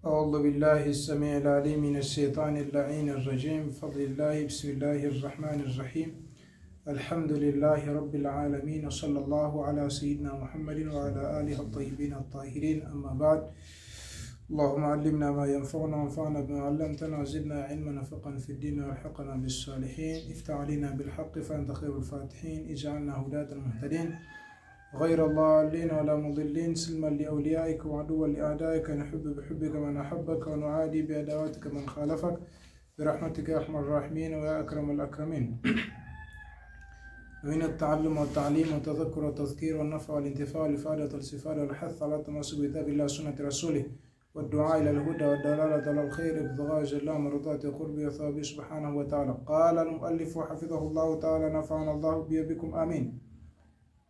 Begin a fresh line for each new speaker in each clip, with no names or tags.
أعوذ بالله السميع العليم من الشيطان اللعين الرجيم. بفضل الله بسم الله الرحمن الرحيم. الحمد لله رب العالمين، وصلى الله على سيدنا محمد وعلى آله الطيبين الطاهرين. أما بعد، اللهم علمنا ما ينفعنا وانفعنا بما علمتنا وزدنا علما نفقا في الدين والحقنا بالصالحين. افتح علينا بالحق فأنت خير الفاتحين. اجعلنا هداة المهتدين غير الضالين ولا مضلين، سلما لأوليائك وعدوا لأعدائك. نحب بحبك من أحبك ونعادي بعداوتك من خالفك برحمتك يا أرحم الراحمين ويا أكرم الأكرمين. من التعلم والتعليم والتذكر والتذكير والنفع والانتفاع والإفادة والاستفادة والحث على التمسك بكتاب الله وسنة رسوله والدعاء إلى الهدى والدلالة على الخير ابتغاء جل مرضات قربه وثوابه سبحانه وتعالى. قال المؤلف حفظه الله تعالى نفعنا الله بكم آمين.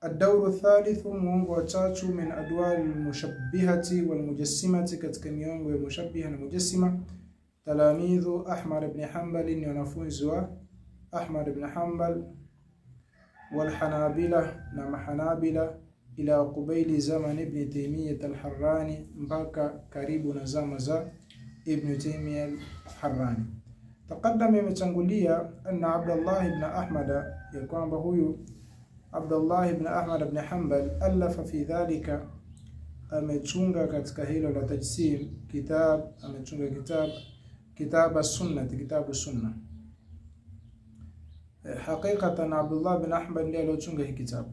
الدور الثالث muongo wa tatu min adwar al-mushabbihati wal-mujassimati, katika miongo ya mushabbiha na mujassima. Talamidhu Ahmad ibn Hanbal, ni wanafunzi wa Ahmad ibn Hanbal, wal Hanabila na mahanabila, ila qubayli zaman ibn Taymiyyah al-Harrani, mpaka karibu na zama za ibn Taymiyyah al-Harrani. Taqaddama, imetangulia anna Abdullah ibn Ahmad, ya kwamba huyu Abdullah ibn Ahmad ibn Hanbal alafa fi dhalika, amechunga katika hilo la tajsim kitab, amechunga kitab as-sunnah, kitabu sunna. Haqiqatan Abdullah ibn Ahmad ndiye aliochunga hiki kitabu.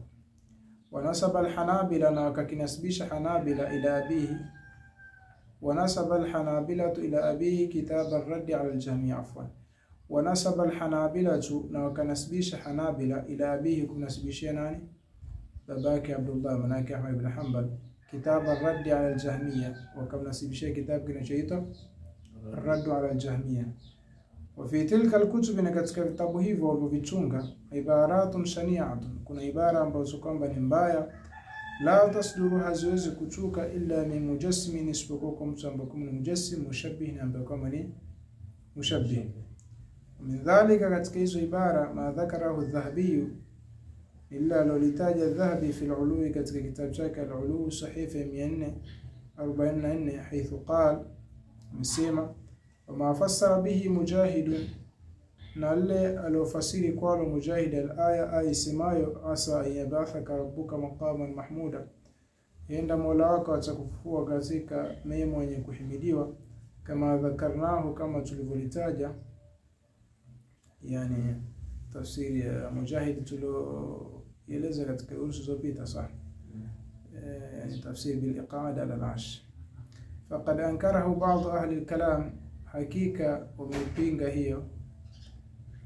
Wanasaba al-Hanabila, na wakakinasibisha Hanabila ila abihi. Wanasaba al-Hanabila ila abihi kitab ar-radd ala al-jami', afwan. ونسب الحنابلة، na wakanasibisha Hanabila ila abihi, kumnasibishia nani? babake Abdullah, manake Ahmad ibn Hanbal, kitab ar-radd ala al-jahmiyya, wakamnasibishia kitabu kinachoitwa ar-radd ala al-jahmiyya. Wa fi tilka al-kutub, na katika vitabu hivyo walivyovichunga, ibaratun shani'atun, kuna ibara ambazo kwamba ni mbaya, la tasduru, haziwezi kuchuka, illa min mujassim, isipokuwa kwa mtu ambaye ni mujassim, mushabbih, na ambaye kama ni mushabbih. Min dhalika, katika hizo ibara, ma dhakarahu adh-Dhahabi, illa alolitaja Dhahabi fi al-Ulu, katika kitabu chake al-Ulu, sahifa 444, haithu qala, msema wama fassara bihi Mujahid, na ile alofasiri kwalo Mujahid al-aya, aisemayo asa yabathaka rabbuka maqaman mahmuda, yenda Mola wako atakufufua katika mema yenye kuhimidiwa, kama dhakarnahu, kama tulivyolitaja. Yani tafsiri ya Mujahid tuloeleza katika urusu zopita, sah, yani tafsiri bil iqada ala al-ash. Faqad ankarahu ba'd ahli al-kalam, hakika wamepinga hiyo,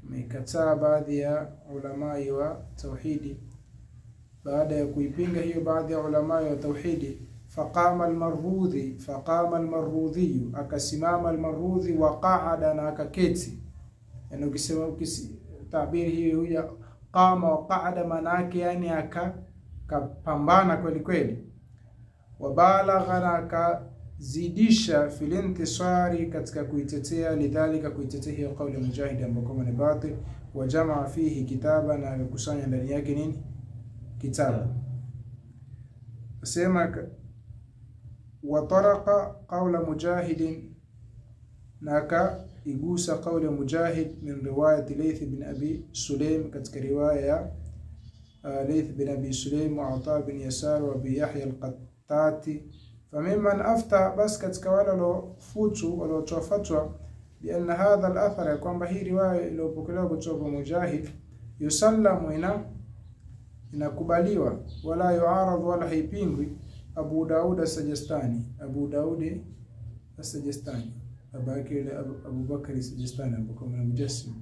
mekataa baadhi ya ulamai wa tauhidi. Baada ya kuipinga hiyo baadhi ya ulamai wa tauhidi, faqama al-Marudhi, akasimama al-Marudhi, wa qa'ada, na akaketi. Yani ukisema tabiri hiyo ya qama wa qa'ada, manake yani akapambana kweli kweli. Wa balagha, na akazidisha fil intisari, katika kuitetea, lidhalika, kuitetea hiyo kauli ya Mujahid ambayo kama ni batil. Wa jamaa fihi kitaba, na akakusanya ndani yake nini? Kitabu. Sema wa taraqa qawla Mujahid, na igusa kauli ya Mujahid min riwayat Layth bin Abi Sulaym, katika riwaya ya Layth bin Abi Sulaym wa Ata bin Yasar wa Abi Yahya al-Qattati. Famimman afta, bas katika wale waliofutu, waliotoa fatwa, bi anna hadha al-athar, kwamba hii riwaya iliyopokelewa kutoka Mujahid, yusallamu, inakubaliwa, wala yuarad, wala haipingwi. Abu Daud as-Sajistani, Abu Daud as-Sajistani, babake yule Abu Bakr as-Sajistani, ambaye ni mujassim,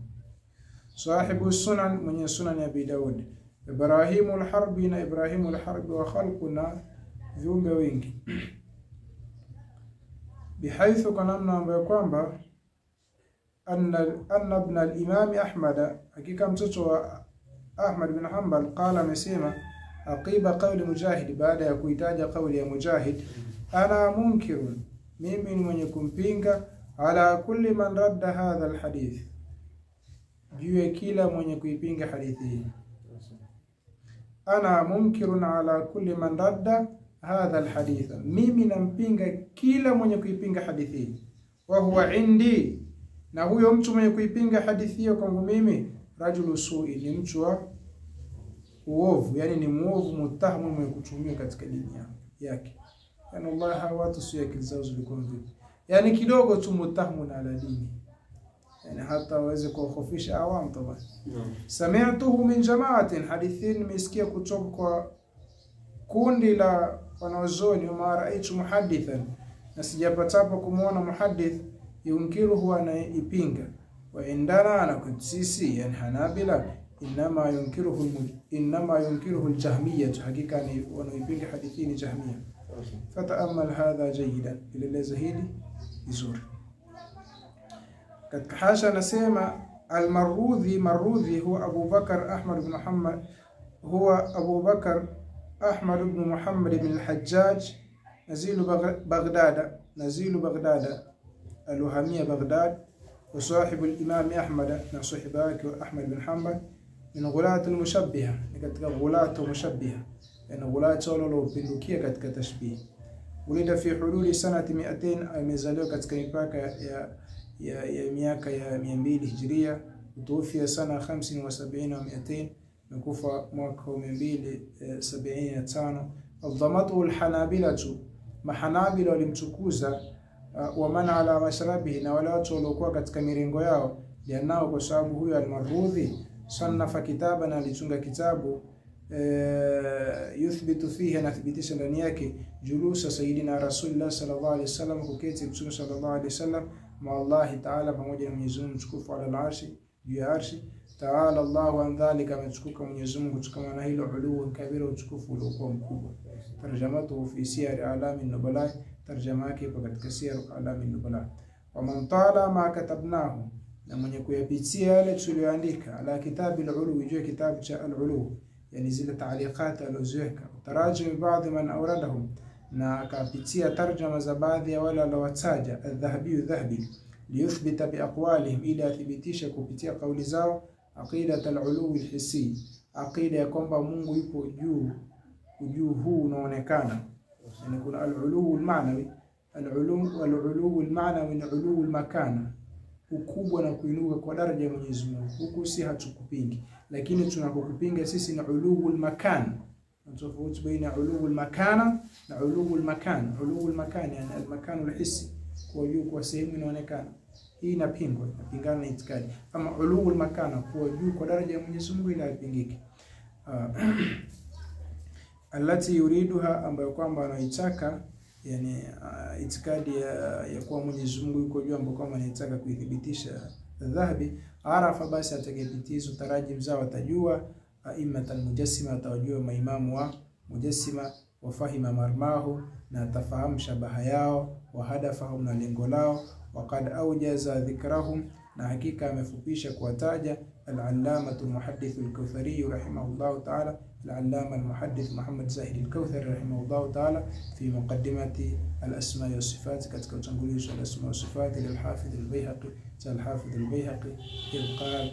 sahibu sunan, mwenye sunan ya Abi Daud. Ibrahim al-Harbi, na Ibrahim al-Harbi, wa khalquna, viumbe wengi. Bihaithu, kwa namna ambayo kwamba anna ibn al-Imam Ahmad, hakika mtoto wa Ahmad bin Hanbal, qala, amesema aqiba qawli Mujahid, baada ya kuitaja kauli ya Mujahid, ana munkirun, mimi ni mwenye kumpinga, ala kulli man radda hadha alhadith, juu ya kila mwenye kuipinga hadithi hii. Ana munkirun ala kulli man radda hadha alhaditha, mimi nampinga kila mwenye kuipinga hadithi hii. Wa huwa indi, na huyo mtu mwenye kuipinga hadithi hiyo kwangu mimi, rajulu su'i, ni mtu wa uovu, yani ni muovu, mutahamu, mwenye kutumia katika dini yake. Yani Allah, watu sio akili zao zilikuwa vipi, yani kidogo tu mutahamu na ala dini, yani hata waweze kukhofisha awam taban. Sami'tuhu min jama'atin, hadithin nimesikia kutoka kwa kundi la wanazuoni. Wa ra'aytu muhaddithan, na sijapatapo kumuona muhaddith yunkiruhu, anaipinga. Wa indana, na sisi yani Hanabila, inma yunkiruhu al-Jahmiyya, hakika ni wanaipinga hadithi ni Jahmiyya. Fata'ammal hadha jayidan, ileleza hili vizuri. Katika hasha nasema al-Marudhi, Marudhi huwa Abu Bakr Ahmad ibn Muhammad, huwa Abu Bakr Ahmad ibn Muhammad ibn al-Hajjaj, nazilu Baghdad al-Wahamiyya Baghdad, wa sahibu al-Imam Ahmad, na sahibaki Ahmad ibn Hanbal, min ghulat al-mushabbiha, katika ghulat al-mushabbiha, yani ghulat wale pindukia katika tashbih. Ulida fi hululi sanati 200, amezaliwa katika mipaka ya miaka ya 200 Hijria. Utufia sana 75 wa 200, nakufa mwaka 275. Adhamatu al-Hanabilatu, mahanabila walimchukuza, wa man ala mashrabihi, na wale watu waliokuwa katika mirengo yao, lianao, kwa sababu huyo al-Marudhi sannafa kitaban, alitunga kitabu yuthbitu fihi, anathibitisha ndani yake julusa sayyidina Rasulullah sallallahu alaihi wasallam, kuketi Mtume sallallahu alaihi wasallam ma Allah ta'ala, pamoja na Mwenyezi Mungu mtukufu, ala al-arshi, juu ya arshi. Ta'ala Allahu an dhalika, ametukuka Mwenyezi Mungu kutokana na hilo, uluhu kabira, utukufu uliokuwa mkubwa. Tarjamatu fi siyar a'lam an-nubala, tarjama yake ipo katika siyar a'lam an-nubala. Wa man tala ma katabnahu, na mwenye kuyapitia yale tuliyoandika, ala kitabi al-ulu, juu kitabu cha al-ulu, yani zile taaliqat alizoziweka. Tarajim baadhi man awradahum, na akapitia tarjama za baadhi ya wale walowataja. Al-Dhahabi, Dhahabi, liyuthbita bi aqwalihim, ili athibitisha kupitia kauli zao, aqidat al-ulu al-hissi, aqida ya kwamba Mungu yupo juu, juu huu unaonekana. Yani kuna al-ulu al-ma'nawi, al-ulu al-ma'nawi na ulu al-makana, ukubwa na kuinuka kwa daraja ya Mwenyezi Mungu. Huku si hatukupingi, lakini tunakokupinga sisi na ulu al-makan. Tofauti baina ulu al-makana na ulu al-makan. Ulu al-makan yani al-makan al-hissi, kwa juu, kwa sehemu inaonekana. Hii inapingwa, inapingana na itikadi. Ama ulu al-makana, kwa juu kwa daraja ya Mwenyezi Mungu, ila haipingiki. Allati yuriduha, ambayo kwamba anaitaka, yani itikadi ya kuwa Mwenyezi Mungu yuko juu, ambayo kwamba anaitaka kuithibitisha Dhahabi. Arafa, basi atakayepitizo tarajim zao atajua. Aimmat al-mujassima, atawajua maimamu wa mujassima. Wa fahima marmahu, na atafahamu shabaha yao. Wa hadafahum, na lengo lao. Wa qad awjaza dhikrahum, na hakika amefupisha kuwataja. Al-allamatu al-muhaddith al-Kauthari rahimahullah ta'ala, al-allama al-muhaddith Muhammad Zahid al-Kauthari rahimahullah ta'ala, fi muqaddimati al-asma wa sifat, katika utangulizi wa al-asma wa sifat lil-Hafidh al-Bayhaqi, al-Hafidh al-Bayhaqi, qal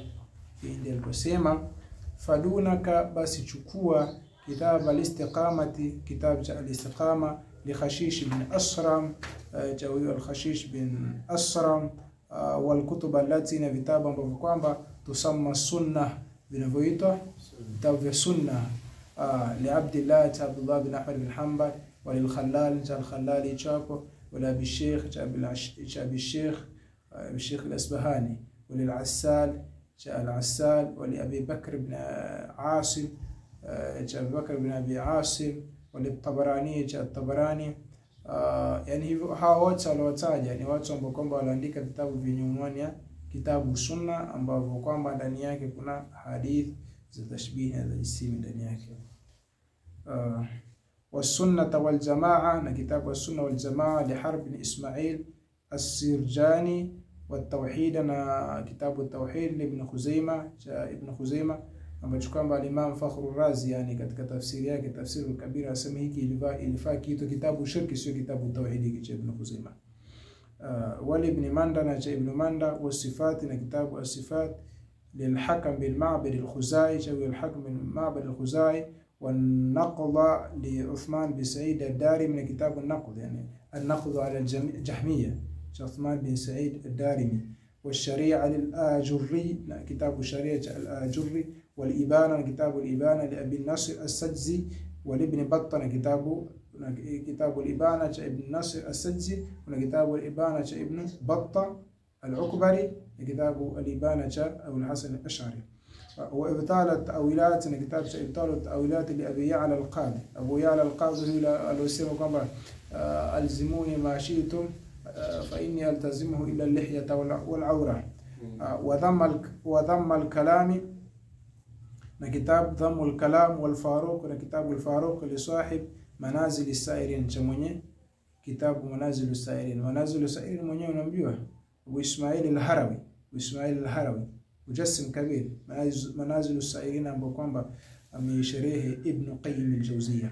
fi al-qasima fadunaka, basi chukua kitab al-istiqamati, kitab cha al-istiqama, li Khashish bin Asram, jawi al-Khashish bin Asram, wal kutub allati, na vitabu ambavyo kwamba tusamma sunnah, vinavyoitwa vitabu vya sunna, li Abdullah bin Ahmad bin Hanbal, wa lil Khallal al-Khallali chapo, wa la bi Sheikh bi Sheikh al-Asbahani, wa lil Assal al-Assal, wa li Abi Bakr ibn Asim Abi Bakr ibn Abi Asim, wa li Tabarani al-Tabarani. Yani hivyo hawa wote waliotaja ni watu ambao kwamba waliandika vitabu vyenye unwani ya kitabu sunna, ambavyo kwamba ndani yake kuna hadith za tashbih na ismi ndani yake. Wasunnah wal jamaa, na kitabu as-sunna wal jamaa li Harb bin Ismail as-Sirjani, wa tauhid, na kitabu at-tauhid li Ibn Khuzaimah, ambacho kwamba al-Imam Fakhrur Razi, yani katika tafsiri yake Tafsir al-Kabir, asema hiki ilifaa kitu kitabu shirki, sio kitabu tauhidi cha Ibn Khuzaimah. Wali Ibn Manda, na cha Ibn Manda, wa sifat, na kitabu as-sifat lil Hakam bin Ma'bad al-Khuzai, cha al-Hakam bin Ma'bad al-Khuzai, والنقض لعثمان بن سعيد الدارمي من كتاب النقض، يعني النقض على الجهمية عثمان بن سعيد الدارمي. والشريعة للآجري كتاب الشريعة الآجري. والإبانة كتاب الإبانة لأبي النصر السجزي. والابن بطة كتاب الإبانة ابن النصر السجزي. وكتاب الإبانة ابن بطة العكبري كتاب الإبانة أبو الحسن الأشعري. وإبطال التأويلات كتاب إبطال التأويلات لأبي يعلى القاضي. أبو يعلى القاضي هو الوسيم كما ألزموني ما شئتم فإني ألتزمه إلا اللحية والعورة. وذم الكلام كتاب ذم الكلام. والفاروق كتاب الفاروق لصاحب منازل السائرين جموني كتاب منازل السائرين. منازل السائرين mwenyewe unamjua Abu Ismail al-Harawi. Abu Ismail al-Harawi mujassim kabir. Manazil as-Sairin ambao kwamba ameisherehe Ibn Qayyim al-Jawziyya.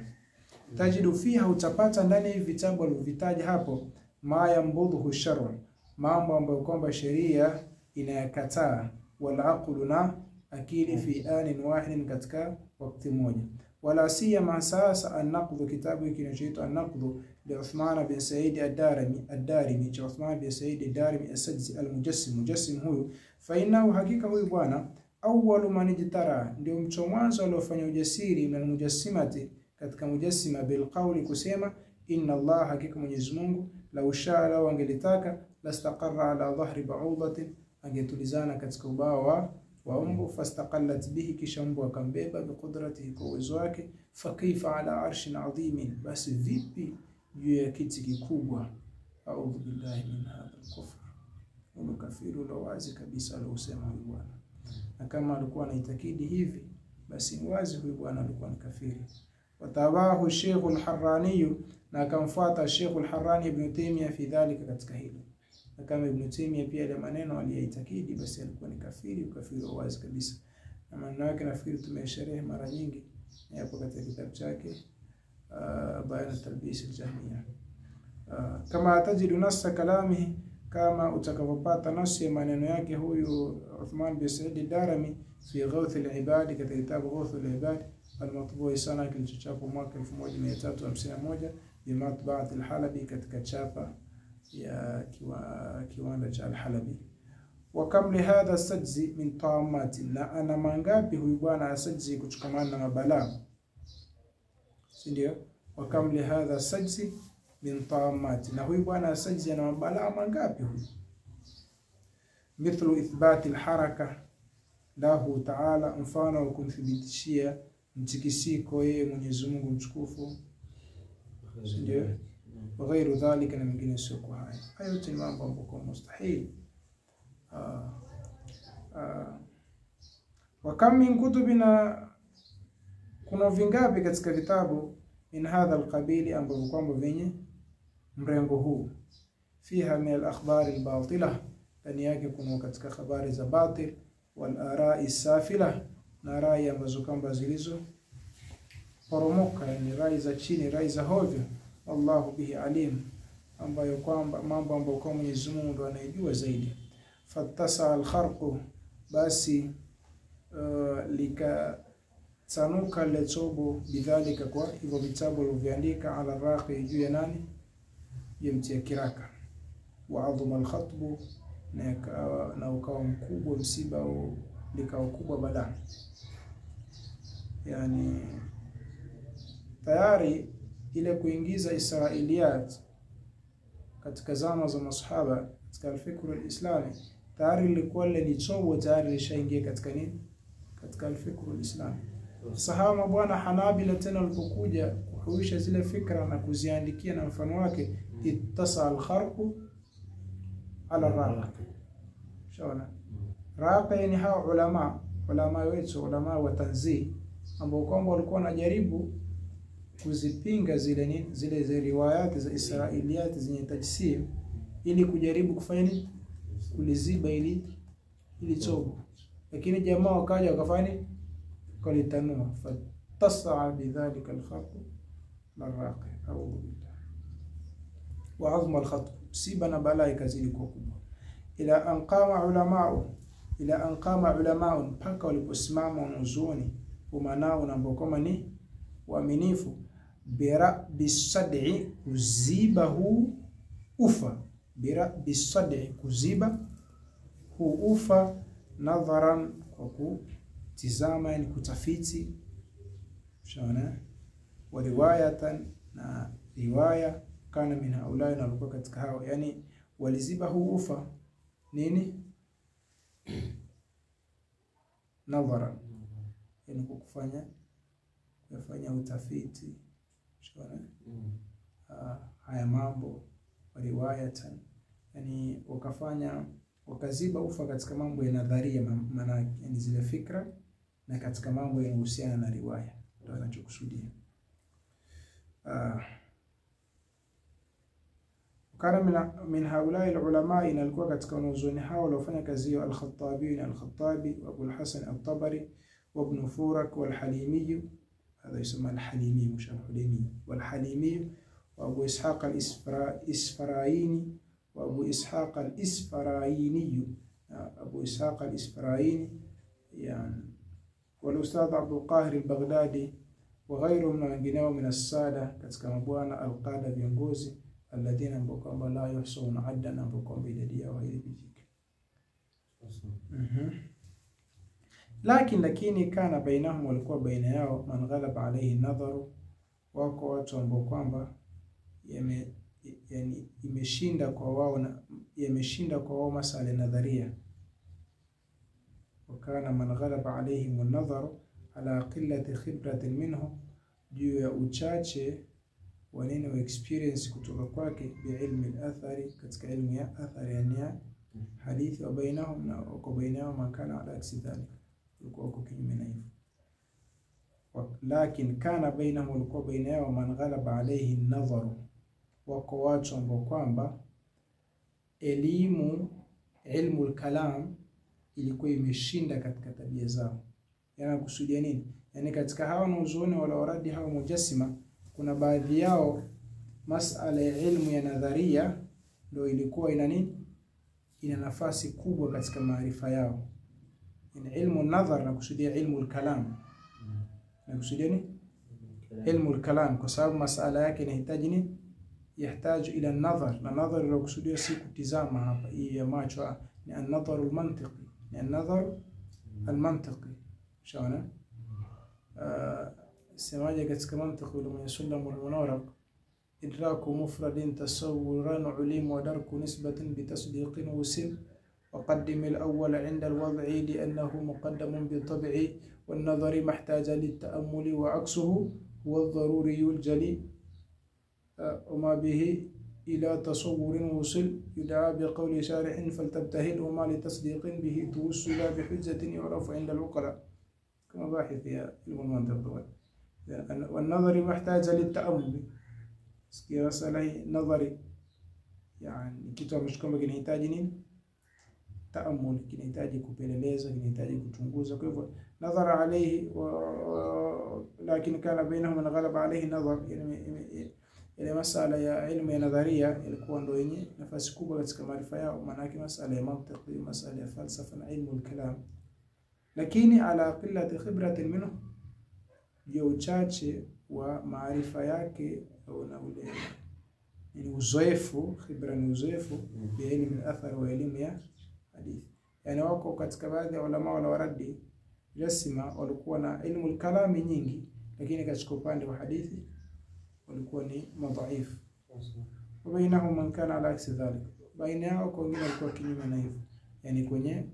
Tajidu fiha, utapata ndani vitabu alivyotaja hapo, ma yambudhu shar'u, mambo ambayo kwamba sheria inayakataa, wal aqlu na akili fi anin wahidin, katika wakati mmoja. Wala siyama sasa an-naqd, kitabu kinachoitwa an-naqd li Uthman bin Said ad-Darimi cha Uthman bin Said ad-Darimi as-Sajzi al-Mujassim huyu. Fa innahu, hakika huyu bwana, awwalu man ijtara, ndio mtu mwanzo aliofanya ujasiri na mujassimati, katika mujassima, bil qawli, kusema inna Allah, hakika Mwenyezi Mungu, law shaa, law angelitaka, lastaqarra ala dhahri ba'udatin, angetulizana katika ubao wa mbu, fastaqallat bihi, kisha mbu akambeba, biqudratihi, kwa uwezo wake. Fa kaifa ala arshin adhimin, basi vipi juu ya kiti kikubwa. A'udhu billahi min hadha al-kufr, huyo kafiru la wazi kabisa aliosema huyu bwana. Na kama alikuwa anaitakidi hivi, basi ni wazi huyu bwana alikuwa ni kafiri. Watabahu Sheikh al-Harrani, na akamfuata Sheikh al-Harrani Ibn Taymiyyah fi dhalika, katika hilo. Na kama Ibn Taymiyyah pia ile maneno aliyaitakidi, basi alikuwa ni kafiri, ukafiri wa wazi kabisa. Na maneno yake nafikiri tumesharehe mara nyingi hapo katika kitabu chake Bayan Talbis al-Jahmiyya. Kama atajidu nassa kalamihi, kama utakapopata nasi maneno yake huyu Uthman bin Said ad-Darimi fi Ghawth al-Ibad, katika kitabu Ghawth al-Ibad al-matbu'i sana, kilichochapwa mwaka 1351 bi matba'at al-Halabi, katika chapa ya kiwanda cha al-Halabi. Wa kam li hadha as-Sajzi min ta'amati, na ana mangapi huyu bwana as-Sajzi kuchukamana na mabalaa, si ndio? Wa kam li hadha as-Sajzi min ta'amati, na huyu bwana as-Sajzi ana mabalaa mangapi huyu? Mithlu ithbati al-haraka lahu ta'ala, mfano wa kumthibitishia mtikisiko yeye Mwenyezi Mungu mtukufu, ndio. Wa ghairu dhalika, na mengine sio kwa haya. Hayo yote ni mambo ambayo mustahili. Wa kam min kutubina, kuna vingapi katika vitabu min hadha alqabili, ambavyo kwamba venye mrengo huu, fiha min al-akhbar al-batila, ndani yake kuna katika habari za batil, wal ara'i safila, na rai ambazo kwamba zilizo poromoka, yani rai za chini, rai za hovyo. Allahu bihi alim, ambayo kwamba mambo ambayo kwa Mwenyezi Mungu ndo anayejua zaidi. Fattasa al-kharqu, basi likatanuka letobo bidhalika, kwa hivyo vitabu vilivyoandika, ala raqi, juu ya nani? Yamtia kiraka. Wa adhuma al-khatbu, na ukawa mkubwa msiba, au likawa kubwa balaa. Yani tayari ile kuingiza Israiliyat katika zama za masahaba katika al-fikr al-islami, tayari ilikuwa ile ni chobo tayari lishaingia katika nini, katika al-fikr al-islami. Sahaba bwana Hanabila tena walipokuja kuhuisha zile fikra na kuziandikia na mfano wake, ittasa al-kharqu ala raq. Shaona raq, yani hao ulama wetu, ulama wa tanzih, ambao kwamba walikuwa wanajaribu kuzipinga zile nini, zile riwayati za Israiliyat zenye tajsim, ili kujaribu kufanya nini, kuliziba ili chobo. Lakini jamaa wakaja wakafanya kalitanua, fattasa'a bidhalika al-khatb laraqi au billah wa azma al-khatb, siba na balaa ikazidi kwa kubwa. Ila anqama ulama'u, mpaka waliposimama wanazuoni umanao, na ambao kama ni uaminifu, bisad'i kuzibahu ufa, bisad'i kuziba hu ufa, nadharan kwa kutizama, yani kutafiti, shona, wa riwayatan na riwaya, kana min haulai, na alikuwa katika hao, yani waliziba hu ufa nini, nadharan, yani kufanya utafiti, shona, haya mambo, wa riwayatan, yani wakaziba ufa katika mambo ya nadharia, maana yani zile fikra, na katika mambo yanayohusiana na riwaya, ndio anachokusudia. Kana min haulai ulama, inalikuwa katika wanazuoni hao waliofanya kazi hiyo, al-Khattabi wa Abu al-Hasan al-Tabari wa Ibn Furak wal Halimi, هذا يسمى الحليمي مش الحليمي، والحليمي وأبو إسحاق الإسفرايني وأبو إسحاق الإسفرايني، أبو إسحاق الإسفرايني يعني، والأستاذ عبد القاهر البغدادي وغيرهم من السادة كما بوانا القادة viongozi الذين ambao la yuhsuna addan, ambao idadi yao haidhibitiki. Lakini kana bainahum, walikuwa baina yao, man ghalaba alayhi nadharu, wako watu ambao kwamba yani imeshinda kwa wao masala nadharia. Wakana man ghalaba alayhim an-nadharu ala qillati khibratin minhu, juu ya uchache wa nini wa experience kutoka kwake, biilmi al-athari, katika ilmu ya athari, yani hadithi, wa bainahum, na wako baina yao man kana ala aksi dhalika, walikuwa kinyume na hivyo. Lakini kana bainahum, walikuwa baina yao, man ghalaba alayhi an-nadharu, wako watu ambao kwamba ilmu al-kalam ilikuwa imeshinda katika tabia zao. Yani kusudia nini? Yani katika hawa wanazuoni wala waradi hawa mujassima, kuna baadhi yao masala ya ilmu ya nadharia ndio ilikuwa ina nini, ina nafasi kubwa katika maarifa yao. Yani ilmu nadhar, na kusudia ilmu al-kalam, na kusudia nini, ilmu al-kalam, kwa sababu masala yake inahitaji nini, yahitaji ila an-nadhar, na nadhar ndio kusudia si kutizama hapa hii ya macho, ni an-nadhar al-mantiqi, ni an-nadhar al-mantiqi, shaona semaje katika mantiqi ule mwenye Sulam al-Munawwaraq, idraku mufradin tasawwuran ulim wa darku nisbatin bitasdiqin usim, وقدم الأول عند الوضع لأنه مقدم بالطبع، والنظر محتاج للتأمل وعكسه هو الضروري الجلي، وما به إلى تصور وصل يدعى بقول شارح فلتبتهل، وما لتصديق به توصل بحجة يعرف عند العقلاء، كما باحث في علم المنطق. والنظر محتاج للتأمل، مسألة نظري يعني kitu مش kama kinahitaji nini, taamul, kinahitaji kupeleleza, kinahitaji kuchunguza. Kwa hivyo nadhara alayhi, lakini kana bainahum man ghalaba alayhi nadhar, ile masala ya ilmu ya nadharia ilikuwa ndio yenye nafasi kubwa katika maarifa yao, maana yake masala ya mantiki, masala ya falsafa na ilmu al-kalam. Lakini ala qillati khibratin minhu, juu uchache wa maarifa yake au na ule ni uzoefu, khibra ni uzoefu, bi ilmu al-athar wa ilmu ya hadithi. Yani wako katika baadhi ya ulama wala waradi jasima walikuwa na ilmu al-kalami nyingi, lakini katika upande wa hadithi walikuwa ni madhaifu. Wa bainahum man kana ala aksi dhalik, baina yao kwa wengine walikuwa kinyume na hivyo, yani kwenye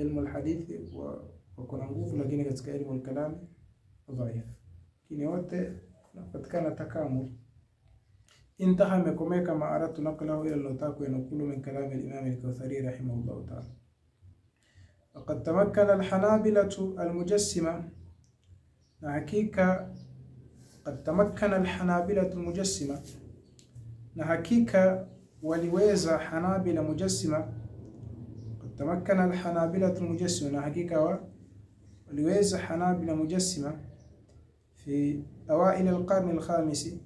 ilmu al-hadithi wako na nguvu, lakini katika ilmu al-kalami dhaifu. Lakini wote wanapatikana takamul. انتهى مكوميكا ما أردت نقله إلى اللوتاكو ينقل من كلام الإمام الكوثري رحمه الله تعالى. وقد تمكن الحنابلة المجسمة، نحكيك قد تمكن الحنابلة المجسمة، نحكيك ولويزا حنابلة مجسمة، قد تمكن الحنابلة المجسمة، نحكيك ولويزا حنابلة مجسمة في أوائل القرن الخامس،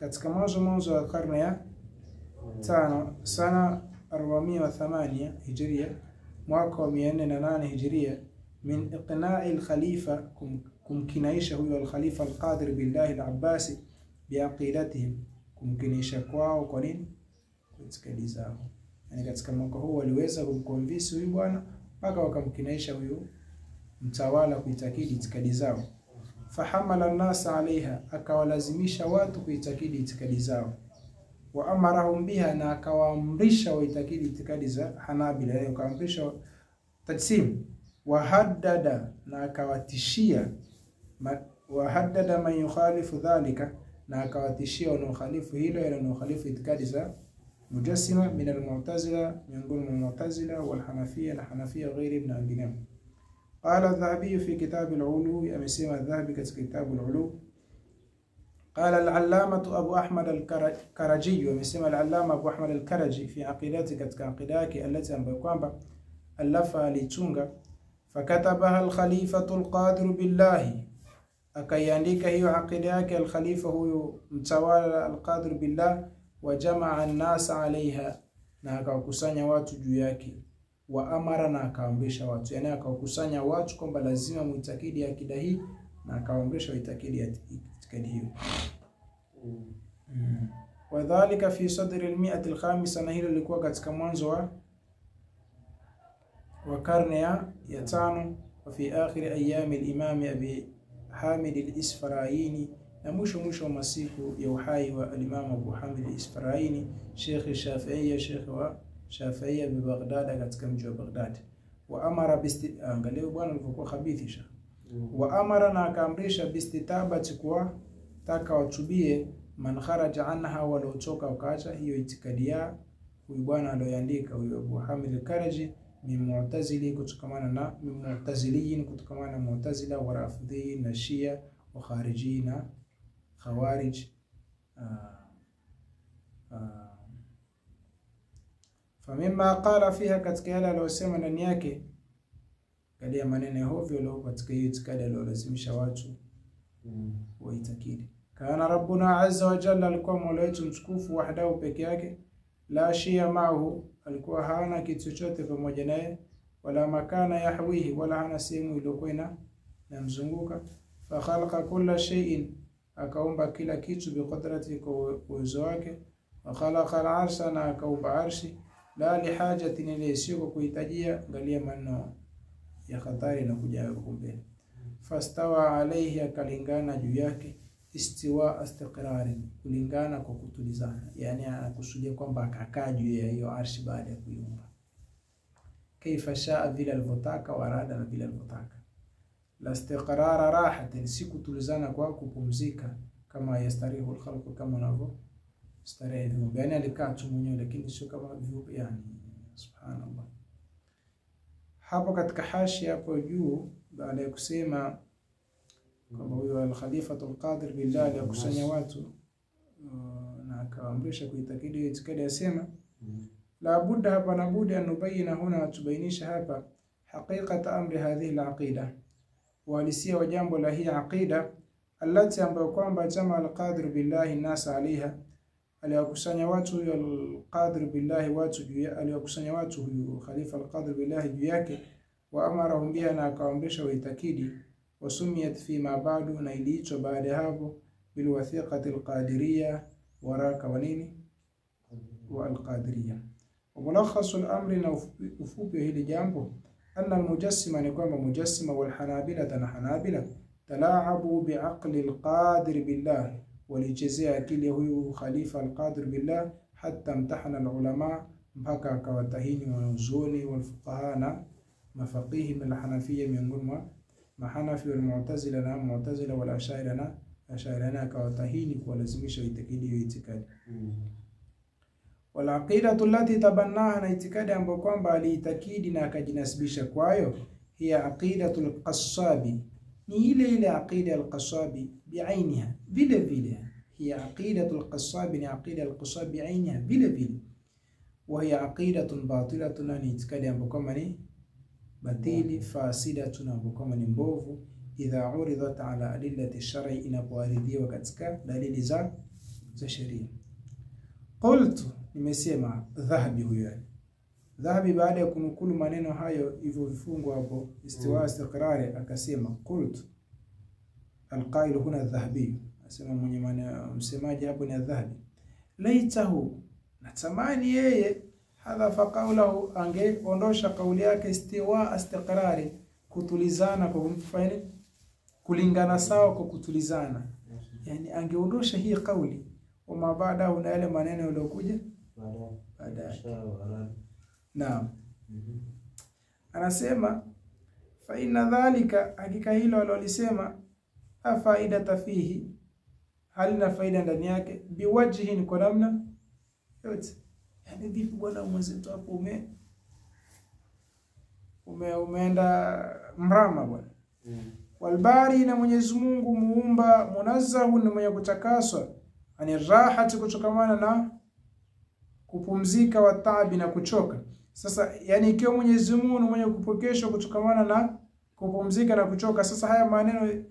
katika mwanzo wa karne ya 5 sana 408 hijria, mwaka wa 408 hijria, min iqna'i al-khalifa, kumkinaisha huyo al-Khalifa al-Qadir billahi al-Abbasi biaqidatihim, kumkinaisha kwao. Kwa nini? Kwa itikadi zao. Yani katika mwaka huu waliweza kumconvince huyu bwana mpaka wakamkinaisha huyu mtawala kuitakidi itikadi zao. Fahamala an-nas alaiha, akawalazimisha watu kuitakidi itikadi zao. Wa amarahum biha, na akawaamrisha waitakidi itikadi za Hanabila, yani akawaamrisha tajsim. Wa haddada, na akawatishia wa haddada man yukhalifu dhalika, na akawatishia wanaokhalifu hilo, yani wanaokhalifu itikadi za Mujassima min al-Mu'tazila, miongoni mwa Mu'tazila wal Hanafiyya na Hanafiyya ghairi ibn Anginam. قال الذهبي في كتاب العلو، يمسيما الذهبي في كتاب العلو. قال العلامة أبو أحمد الكرجي، يمسيما العلامة أبو أحمد الكرجي في عقيدتك عقيدتك التي أنبقوا ألفها لتشونغا. فكتبها الخليفة القادر بالله، أكيانديك هي عقيدتك الخليفة هو متوالى القادر بالله. وجمع الناس عليها، na akawakusanya watu juu yake. Wa amara, na akaamrisha watu, yani akawakusanya watu kwamba lazima muitakidi akida hii, na akawaamrisha itakidi itikadi hiyo. Wadhālika fi sadri al-mi'ati al-khāmisa, na hilo lilikuwa katika mwanzo wa karne ya 5. Wa fi akhir ayami al-imam Abi Hamid al-Isfaraini, na mwisho wa masiku ya uhai wa al-Imam Abu Hamid al-Isfaraini, Sheikh Shafi'iyya, Sheikh wa Shafi'iyya bi Baghdad, katika mji wa Baghdad. Wa amara angalia bwana alivyokuwa khabithisha. Wa amara, na akaamrisha bistitabati, kwa taka watubie, man kharaja anha, waliotoka wakaacha hiyo itikadi ya huyu bwana aliyoandika huyu Abu Hamid al-Karaji, min Mu'tazili, kutokamana na Mu'taziliyin, kutokamana na Mu'tazila wa Rafidhiyin na Shia wa Kharijin na Khawarij. Famima qala fiha, katika yale aliyosema ndani yake, kadia maneno hovyo leo katika hiyo itikadi aliyolazimisha watu waitakidi. Kana rabbuna azza wa jalla, alikuwa Mola wetu mtukufu, wahdahu, peke yake, la shia ma'ahu, alikuwa hana kitu chochote pamoja naye, wala makana yahwihi, wala hana sehemu iliyokuwa inamzunguka. Fa khalaqa kulla shay'in, akaumba kila kitu biqadrati, kwa uwezo wake. Wa khalaqa al-arsha, na akaumba arshi, la lihajatin ilayhi, sio kuhitajia. Angalia maneno ya hatari na kuja huko mbele. Fastawa alayhi, akalingana juu yake. Istiwa istiqrari, kulingana kwa kutulizana, yani anakusudia kwamba akakaa juu ya hiyo arshi baada ya kuiumba. Kaifa shaa, vile alivyotaka, warada, na vile alivyotaka. La istiqrara rahatin, si kutulizana kwa kupumzika, kama yastarihu al-khalq, kama unavyo starehe viumbe. Yani alikaa tu mwenyewe, lakini sio kama viumbe, yani subhanallah. Hapo katika hashi hapo juu, baada ya kusema kwamba huyo al-Khalifa al-Qadir billah alikusanya watu na akaamrisha kuitakidi itikadi, yasema la budda, hapa na budi, anubayina huna, tubainisha hapa haqiqata amri hadhihi al-aqida, walisia wa jambo la hii aqida, allati ambayo kwamba jamaa al-Qadir billahi an-nas alaiha, aliwakusanya watu huyo al-Qadir billahi, watu juu, aliwakusanya watu huyo Khalifa al-Qadir billahi juu yake. Wa amarahum biha, na akaamrisha waitakidi. Wasumiyat fi ma ba'du, na iliitwa baada ya hapo bil wathiqati al-qadiriyya, waraka wa nini wa al-qadiriyya. Wa mulakhasu al-amri, na ufupi hili jambo, anna al-mujassima, ni kwamba mujassima wal hanabila na hanabila, talaabu bi aqli al-qadir billah, walichezea akili ya huyu Khalifa al-Qadir billah, hatta imtahana al-ulama, mpaka akawatahini wanazuoni wal fuqaha na mafaqihi min al-hanafiyya, miongoni mwa mahanafi wal mu'tazila na mu'tazila wal ashaira na ashaira, na akawatahini kuwalazimisha itikadi hiyo itikadi. Wal aqidatu allati tabannaha, na itikadi ambayo kwamba aliitakidi na akajinasibisha kwayo, hiya aqidatul Qassabi, ni ile aqida al-Qassabi bi'ainiha, vile vile. Hiya aqidatul Qassabi, ni aqida al-Qassabi bi'ainiha, vile vile. Wa hiya aqidatun batilatun, ni itikadi ambayo kwamba ni batili, fasidatun, ambayo kwamba ni mbovu, idha uridat ala adillati shar'i, inapoaridhiwa katika dalili za sheria. Qultu, nimesema. Dhahabi huyo, Dhahabi baada ya kunukulu maneno hayo hivyo vifungo hapo, istiwa istiqrari, akasema qultu, alqail huna adh-Dhahabi, asema mwenye msemaji hapo ni adh-Dhahabi, laitahu, natamani yeye hadhafa qawlahu, angeondosha kauli yake istiwa istiqrari, kutulizana kwa kufanya kulingana sawa kwa kutulizana, yani angeondosha hii kauli wama baada na yale maneno yaliyokuja baadaye. Naam. Anasema fa inna dhalika, hakika hilo alolisema, afaida fihi, halina faida ndani yake, biwajhin, kwa namna yote. Yani vipi bwana mwenzetu hapo umeenda mrama bwana. Walbari, na Mwenyezi Mungu muumba, munazzahu, ni mwenye kutakaswa, ani rahati, kuchokamana na kupumzika, wa taabi, na kuchoka. Sasa yani ikiwa Mwenyezi Mungu ni mwenye kupokeshwa kuchokamana na kupumzika na kuchoka, sasa haya maneno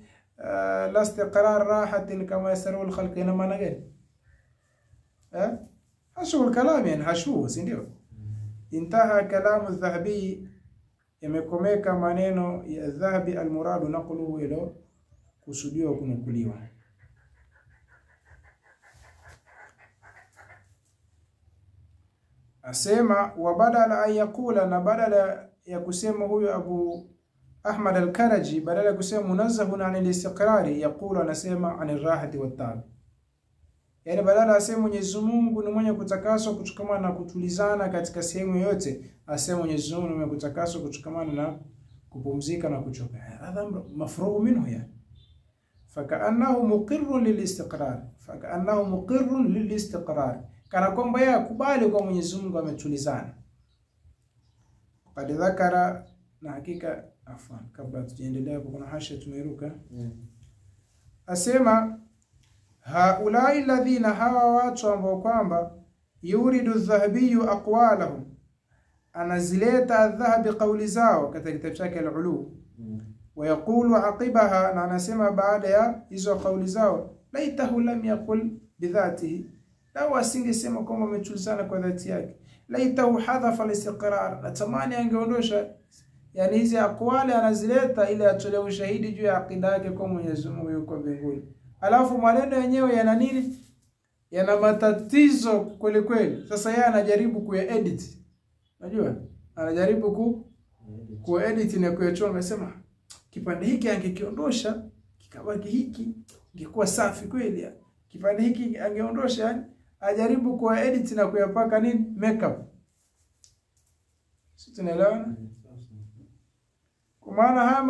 la istiqrar rahatin kama yasaru al-khalq, ina maana gani? Hashu al-kalam, yani hashu, si ndio? Intaha kalamu adh-Dhahabi, yamekomeka maneno ya Dhahabi, al-muradu naqluhu, ilo kusudiwa kunukuliwa. Asema wa badala an yakula, na badala ya kusema huyo Abu Ahmad al-Karaji, badala ya kusema munazzahun an al-istiqrari, yakulu, anasema an al-rahati wa ta'ab. Yani badala asema Mwenyezi Mungu ni mwenye kutakaswa kutokamana na kutulizana katika sehemu yote, asema Mwenyezi Mungu ni mwenye kutakaswa kutokamana na kupumzika na kuchoka. Hadha mafruغ minhu, ya fakaannahu muqirrun lil-istiqrar, fakaannahu muqirrun lil-istiqrar, kana kwamba yeye akubali kwa Mwenyezi Mungu ametulizana. Qad dhakara, na hakika afwan, kabla tuendelee hapo kuna hasha tumeruka. Asema haulai alladhina, hawa watu ambao kwamba yuridu adh-Dhahabi aqwalahum, anazileta adh-Dhahabi qawli zao katika kitabu chake al-Ulu, wa yaqulu aqibaha, na anasema baada ya hizo qawli zao, laitahu lam yaqul bidhatihi, lau asingesema kwamba ametulizana kwa dhati yake, laitahu hadhafa al-istiqrar, natamani angeondosha yani hizi aqwali anazileta ili atolee ushahidi juu ya akida yake kwa Mwenyezi Mungu yuko mbinguni. Alafu maneno yenyewe yana nini? Yana matatizo kweli kweli. Sasa yeye anajaribu kuyaedit. Unajua? Anajaribu kuedit na kuyachonga, sema kipande hiki angekiondosha kikabaki hiki, ingekuwa safi kweli. Kipande hiki angeondosha, yani ajaribu kuedit na kuyapaka nini? Makeup. Sisi tunaelewana? Kwa maana haya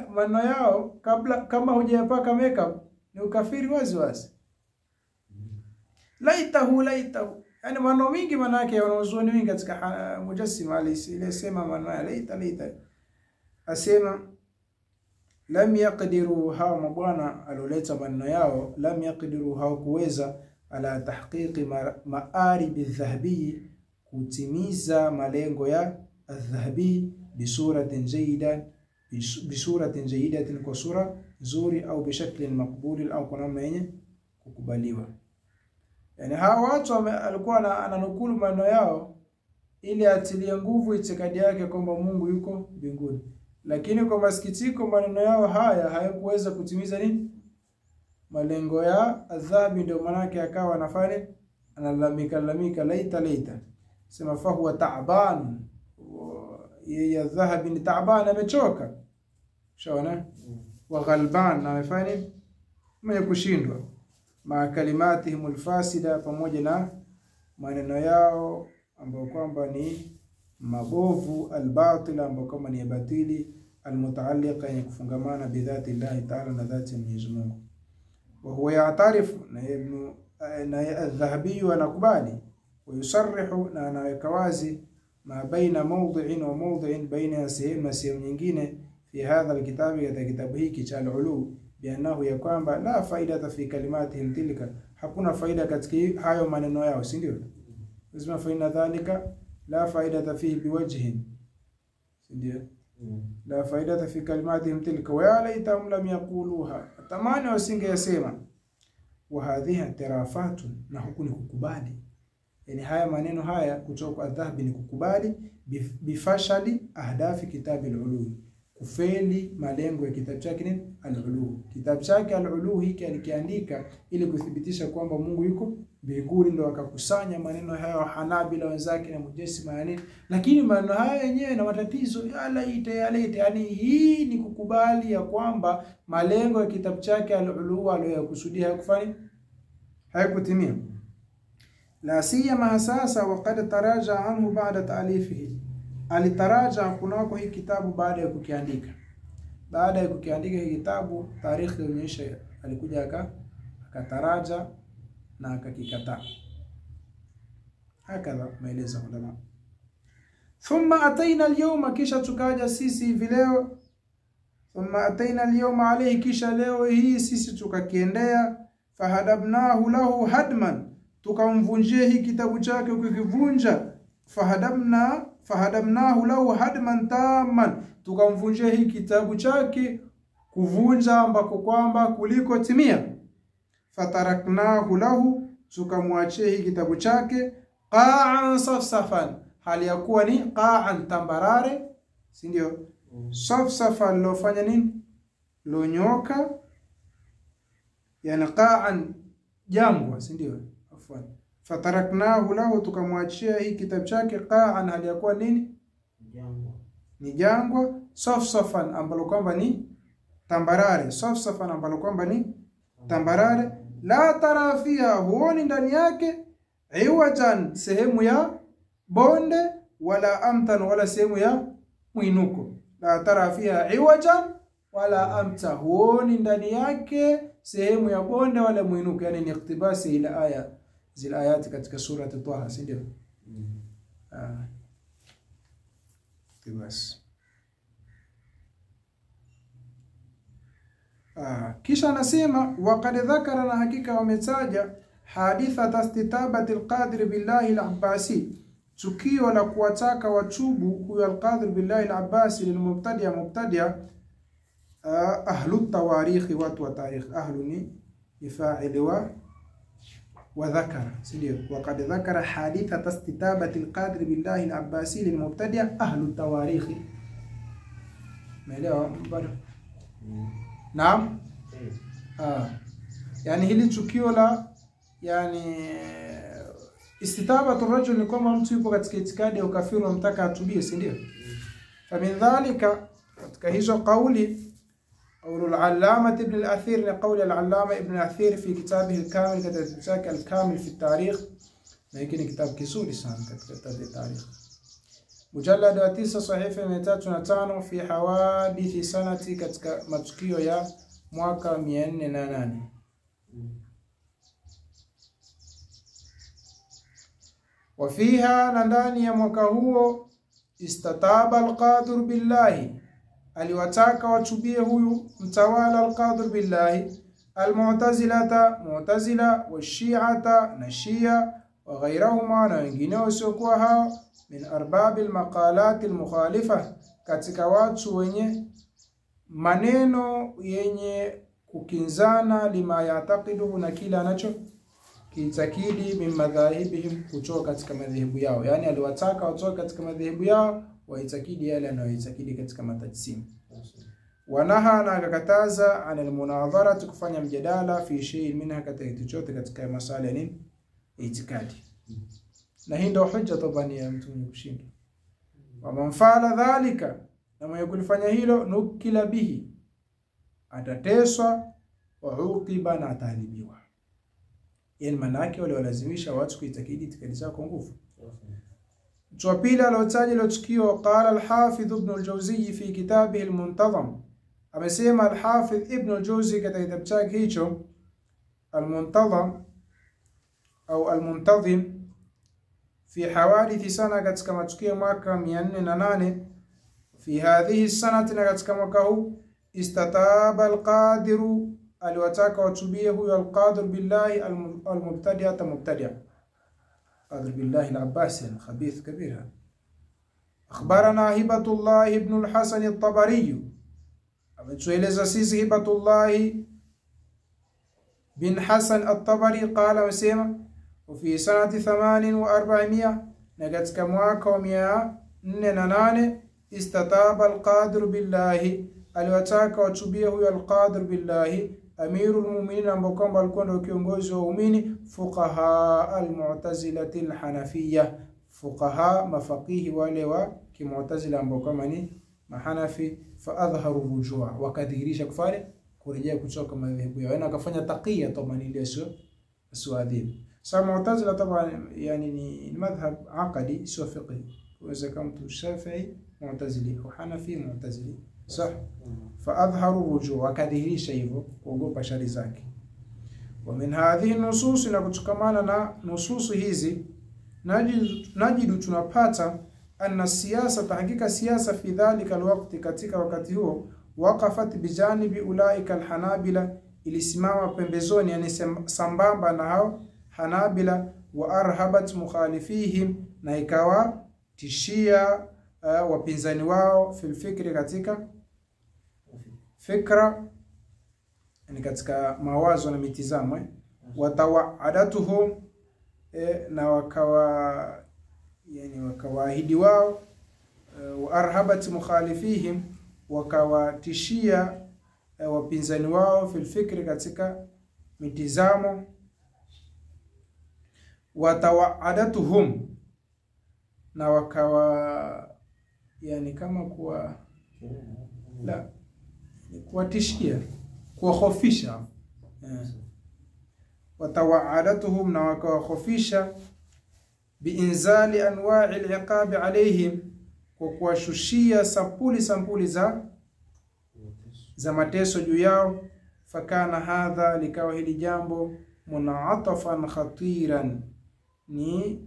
maneno yao kabla, kama hujayapaka makeup, ni ukafiri wazi wazi. Laitahu, yani maneno mingi maana yake wanazuoni wingi katika Mujassim ile sema maneno ya laita, asema lam yaqdiru, hawa mabwana aloleta maneno yao, lam yaqdiru, hawakuweza ala tahqiqi maarib adh-Dhahabi, kutimiza malengo ya adh-Dhahabi bisuratin jayidatin, kwa sura nzuri, au bishaklin maqbul, au kwa namna yenye kukubaliwa. Yani hawa watu alikuwa ananukulu maneno yao ili atilie nguvu itikadi yake kwamba Mungu yuko mbinguni, lakini kwa masikitiko maneno yao haya hayakuweza kutimiza nini? Malengo ya adhabi. Ndio maana yake akawa anafanya analalamika laita, sema fa huwa ta'ban, yeye adhabi ni ta'ban, amechoka, shaona, wa ghalban, na amefanya mwenye kushindwa, ma kalimatihim alfasida, pamoja na maneno yao ambayo kwamba ni mabovu, albatila, ambayo kama ni batili, almutaalliqa, yenye kufungamana bidhati Allah ta'ala, na dhati ya Mwenyezi Mungu. Wa huwa ya'tarifu, na adh-Dhahabi anakubali, wa yusarrihu, na anaweka wazi, ma baina mawdhi'in wa mawdhi'in, baina ya sehemu na sehemu nyingine, fi hadha alkitabi, katika kitabu hiki cha al-Ulu, bianahu, ya kwamba la faida fi kalimatihim tilka, hakuna faida katika hayo maneno yao, si ndio? Lazima faina dhalika la faida fihi biwajhin, si ndio? La faida fi kalimatihim tilka, wa ya laitahum lam yaquluha, tamani wasingeyasema. Wa hadhihi tirafatun, na huku ni kukubali, yani haya maneno haya kutoka kwa Dhahabi ni kukubali bifashali ahdafi kitabi al-Ulu, kufeli malengo ya kitabu chake nini Al-Ulu. Kitabu chake Al-Ulu hiki alikiandika ili kuthibitisha kwamba Mungu yuko mbinguni, ndio akakusanya maneno hayo Hanabila wenzake na Mujassima yani, lakini maneno haya yenyewe na matatizo yalete. Yani hii ni kukubali ya kwamba malengo ya kitabu chake Al-Ulu aliyokusudia hayakutimia. La siyama sasa waqad taraja anhu ba'da ta'alifihi, alitaraja kunako hii kitabu baada ya kukiandika. Baada ya kukiandika hii kitabu, tarikhi inaonyesha alikuja akataraja na akakikataa. Hakadha maelezo ulama. Thumma ataina al-yawma, kisha tukaja sisi hivi leo. Thumma ataina al-yawma alayhi, kisha leo hii sisi tukakiendea. Fahadabnahu lahu hadman, tukamvunjia hii kitabu chake ukikivunja. Fahadabnahu lahu hadman tamman, tukamvunjia hii kitabu chake kuvunja ambako kwamba kuliko timia. Fataraknahu lahu, tukamwachia hii kitabu chake qa'an safsafan, hali ya kuwa ni qa'an tambarare, si ndio? Safsafan lofanya nini? Lonyoka, yani qa'an jangwa, si ndio? Afwan. Fataraknahu lahu, tukamwachia hii kitabu chake qa'an, hali ya kuwa nini? Jangwa. Ni jangwa. Safsafan ambalo kwamba ni tambarare. Safsafan ambalo kwamba ni tambarare. La tara fiha, huoni ndani yake iwajan, sehemu ya bonde, wala amtan, wala sehemu ya mwinuko. La tara fiha iwajan wala amta, huoni ndani yake sehemu ya bonde wala mwinuko. Yani ni iktibasi ila aya zil ayati katika sura Taha, si ndio? Iktibasi. Kisha anasema waqad dhakara, na hakika wametaja haditha tastitabati al-Qadir billahi al-Abbasi, tukio la kuwataka watubu huyo al-Qadir billahi al-Abbasi mubtadia ahlu tawarikhi, watu wa tarikh. Ahlu ni fa'ili wa dhakara, ndio. Waqad dhakara haditha tastitabati al-Qadir billahi al-Abbasi lilmubtadia ahlu tawarikhi. Maelewa bado? Naam. Yani hili tukio la yani istitabatu rajul ni kwamba mtu yupo katika itikadi ya ukafiri wa mtaka atubie, si ndio? Famin dhalika, katika hizo kauli qaulul allama ibn al-Athir, ni qauli al-allama ibn al-Athir fi kitabihi al-kamil, katika kitabu chake al-kamil fi at-tarikh, na hiki ni kitabu kizuri sana katika kitabu tarikh. Mujallad wa 9 sahifa 305 fi hawadithi sanati, katika matukio ya mwaka 408. Wafiha, na ndani ya mwaka huo, istataba al-Qadir billahi, aliwataka watubie huyu mtawala al-Qadir billahi, al-Mu'tazilata, Mu'tazila, wa Shi'ata, na Shia, wa ghayrahuma, na wengineo wasiokuwa hao, min arbabi al-maqalat al-mukhalifa, katika watu wenye maneno yenye kukinzana, lima yataqidu, na kila anacho kiitakidi, min madhahibihim, kutoka katika madhehebu yao. Yani aliwataka watoke katika madhehebu yao waitakidi yale anayoitakidi katika matajsimu. Wanaha, na akakataza anil munadhara, kufanya mjadala fi shay minha, katika chochote katika masala nini itikadi. Na hii ndio hujja tabani ya mtu kushinda. Wa man fa'ala dhalika, na mwenye kulifanya hilo, nukila bihi, atateswa, wa uqiba, na ataharibiwa. Yani manake wale walazimisha watu kuitakidi itikadi zao kwa nguvu. Mtu wa pili alotaja ile tukio, qala al-Hafidh Ibn al-Jawzi fi kitabihi al-Muntazam, amesema al-Hafidh Ibn al-Jawzi katika kitabu chake hicho al-Muntazam au al-Muntazim, fi hawadithi sana, katika matukio mwaka 408. Fi hadhihi sanati, na katika mwaka huu, istataba al-Qadiru, aliwataka watubie huyo al-Qadir billahi al-mubtadi'ata mubtadi'a. Qadir billahi al-Abbasi al-khabith kabira. Akhbarana Hibatullah ibn al-Hasan al-Tabari, ametueleza sisi Hibatullah bin Hasan al-Tabari, qala, wasema fi sanati 48, na katika mwaka wa 408, istataba al-qadir billahi, aliwataka watubie huyo al-qadir billahi amirul mu'minin ambao kwamba alikuwa ndio kiongozi wa waumini, fuqaha al-mu'tazilati al-hanafiyya, fuqaha mafaqihi wale wa kimu'tazila ambao kama ni mahanafi, fa adhharu rujua, wakadhihirisha kufari kurejea kutoka madhehebu yao, na akafanya taqiya taban ile sio adhibu. Sa mu'tazila taban yani ni madhhab aqdi sio fiqhi, waweza kama mtu Shafi'i mu'tazili au Hanafi mu'tazili, صح. فأظهروا رجوع وكذلك hivyo kuogopa shari zake. Wa min hadhihi nusus, na kutokamana na nusus hizi najidu tunapata anna siyasa, hakika siyasa fi dhalika alwaqti, katika wakati huo, waqafat bijanibi ulaika alhanabila, ilisimama pembezoni, yani sambamba na hao Hanabila, wa arhabat mukhalifihim, na ikawa tishia wapinzani wao, fil fikri, katika fikra, yani katika mawazo na mitizamo, watawaadatuhum, na wakawaahidi wao, wa arhabat mukhalifihim, wakawatishia wapinzani wao, fil fikri, katika mitizamo, watawaadatuhum, na wakawa yani kama kuwatishia, kuwahofisha, watawaadatuhum, na wakawahofisha, biinzali anwa'i al-iqabi alayhim, kwa kuwashushia sampuli za mateso juu yao. Fakana hadha, likawa hili jambo, munatafan khatiran, ni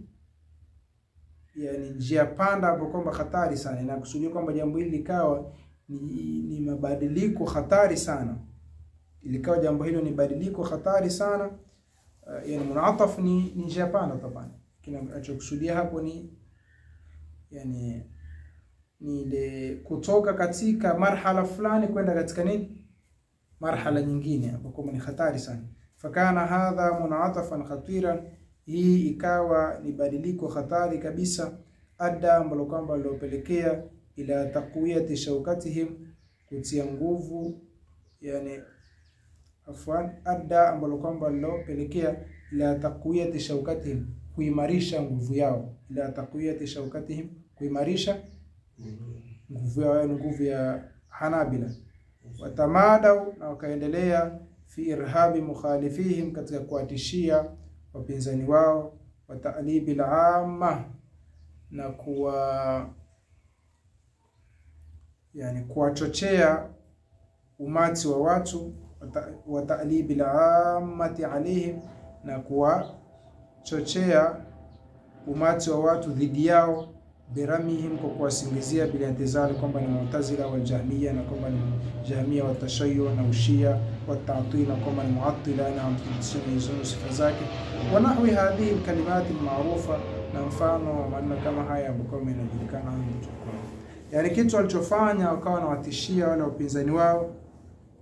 yani njia panda hapo kwamba hatari sana, na kusudia kwamba jambo hili likawa ni mabadiliko hatari sana, ilikawa jambo hilo ni badiliko hatari sana. Yani munataf ni njia panda tabani, kinachokusudia hapo ni yani ni ile kutoka katika marhala fulani kwenda katika nini marhala nyingine, hapo ni hatari sana. Fakana hadha munatafan khatiran, hii ikawa ni badiliko hatari kabisa, adda ambalo kwamba lilopelekea ila taqwiyati shaukatihim, kutia nguvu, yani adda ambalo kwamba lilopelekea ila taqwiyati shaukatihim, kuimarisha nguvu yao, ila taqwiyati shaukatihim, kuimarisha nguvu yao, nguvu ya Hanabila. Watamadau, na wakaendelea, fi irhabi mukhalifihim, katika kuatishia wapinzani wao, wa ta'libi al-amma, na kuwachochea umati wa watu, wa ta'libi al-ammati alayhim, na kuwachochea umati wa watu dhidi yao, biramihim, kwa kuwasingizia bila intizali kwamba ni Mu'tazila wal Jahmiya, na kwamba ni Jahmiya wa Tashayyu, na Ushia wa Ta'til, na kwamba ni Mu'attila, na hamtusemi sifa zake, wa nahwi hadhihi kalimati maarufa, na mfano maneno kama haya ambayo yanajulikana mtu. Yani kitu alichofanya, wakawa na watishia wale wapinzani wao,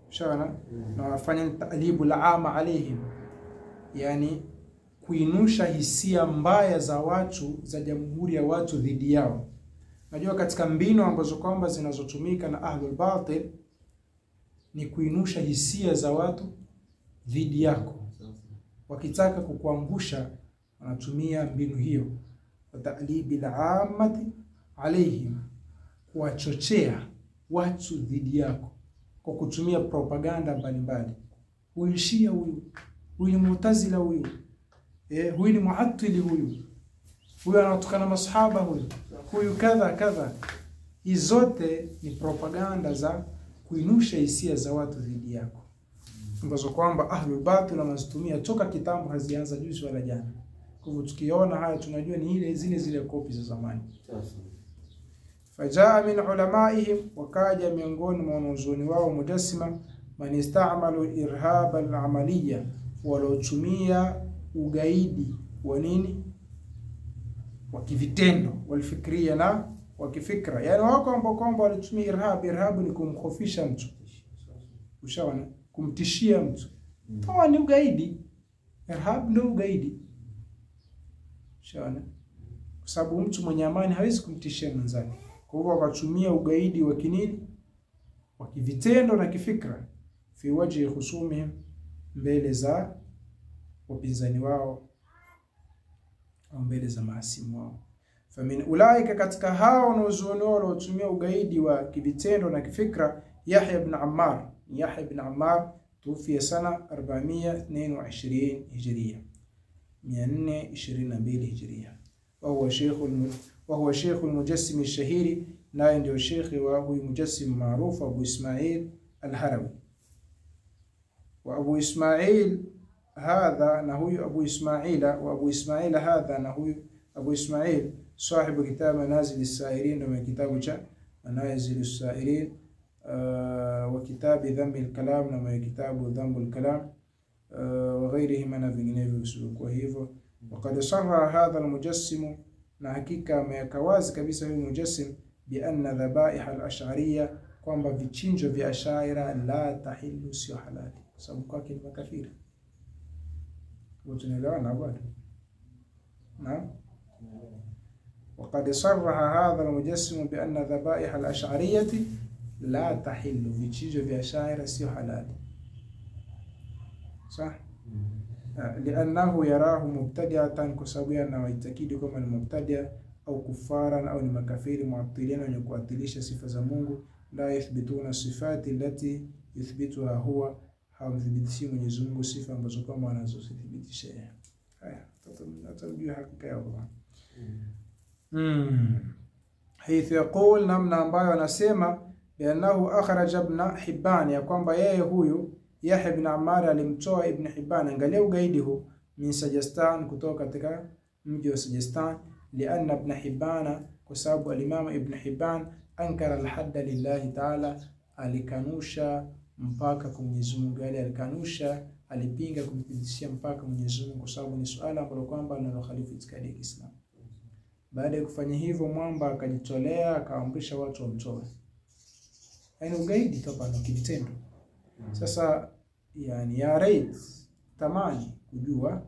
shana, na wafanya ta'libu al-ama alayhim, yani kuinusha hisia mbaya za watu, za jamhuri ya watu dhidi yao. Najua katika mbinu ambazo kwamba zinazotumika na ahlul batil ni kuinusha hisia za watu dhidi yako. Wakitaka kukuangusha, wanatumia mbinu hiyo, ta'libil aamati alayhim, kuwachochea watu dhidi yako kwa kutumia propaganda mbalimbali. Huyu Shia, huyu ni Mu'tazila, huyu ni Mu'attili, huyu anatukana masahaba, huyu kadha kadha. Hizo zote ni propaganda za kuinusha hisia za watu dhidi yako, ambazo kwamba ahlul batil wanazitumia toka kitambo, hazianza juzi wala jana. Kwa hivyo tukiona haya tunajua ni zile kopi za zamani. Fajaa min ulamaihim, wakaja miongoni mwa wanazuoni wao mujassima, man ista'malu irhab al-amaliya, walotumia ugaidi wa nini, wa kivitendo, walifikria na wa kifikra. Yani wako ambao kwamba walitumia irhab ni kumkhofisha mtu, ushaona, kumtishia mtu. Hawa ni ugaidi, irhab ndio ugaidi, ushaona, kwa sababu mtu mwenye amani hawezi kumtishia mwenzake. Kwa hivyo wakatumia ugaidi wa kinini, wa kivitendo na kifikra, fi wajhi khusumihim, mbele za wapinzani wao au mbele za mahasimu wao. Famin ulaika, katika hao wanaozuoni waliotumia ugaidi wa kivitendo na kifikra, Yahya ibn Ammar. Yahya ibn Ammar tufiya sana 422 Hijria, 422 Hijria. وهو شيخ المجسم الشهير، naye ndio shekhi wa huyu mujassim maarufu Abu Ismail al-Harawi. Wa Abu Ismail hadha, na huyu Abu Ismail, wa Abu Ismail hadha, na huyu Abu Ismail sahibu kitab Manazil as-Sairin, na kitabu cha Manazil as-Sairin, wa kitab Dhamm al-Kalam, na kitabu Dhamm al-Kalam, wa ghairihi na vinginevyo. Kwa hivyo وقد صرح هذا المجسم، na hakika ameyakawazi kabisa huyu mujassim, bi anna dhabaih al-ash'ariyya, kwamba vichinjo vya ashaira la tahillu, sio halali, kwa sababu kwake ni makafiri. Tunaelewana bado? Naam. وقد صرح هذا المجسم بأن ذبائح الأشعرية لا تحل، vichinjo vya ashaira sio halali. صح؟ لأنه يراه مبتدعة، كسبيا نويتكيد كما المبتدع أو كفارا أو المكافير معطلين ونكواتليش صفة زمونه، لا يثبتون الصفات التي يثبتها هو، حاوثبتشي من يزمونه صفة مزوكما ونزو ثبتشي. تتبعي حقك يا الله. حيث يقول نمنا ambayo anasema بأنه أخرج ابن حبان، ya kwamba yeye huyu Yahya ibn Ammar alimtoa Ibn Hibban, angalia ugaidi huu, min Sajistan, kutoka katika mji wa Sajistan, lianna Ibn Hibban, kwa sababu al-Imam Ibn Hibban ankara al-hadda lillahi ta'ala, alikanusha mpaka kwa Mwenyezi Mungu, alikanusha, alipinga kumpitishia mpaka Mwenyezi Mungu, kwa sababu ni suala ambalo kwamba linalokhalifu itikadi ya Kiislamu. Baada ya kufanya hivyo, mwamba akajitolea akaamrisha watu wamtoe. Yaani ugaidi toba na kitendo. Sasa yani ya reit tamani kujua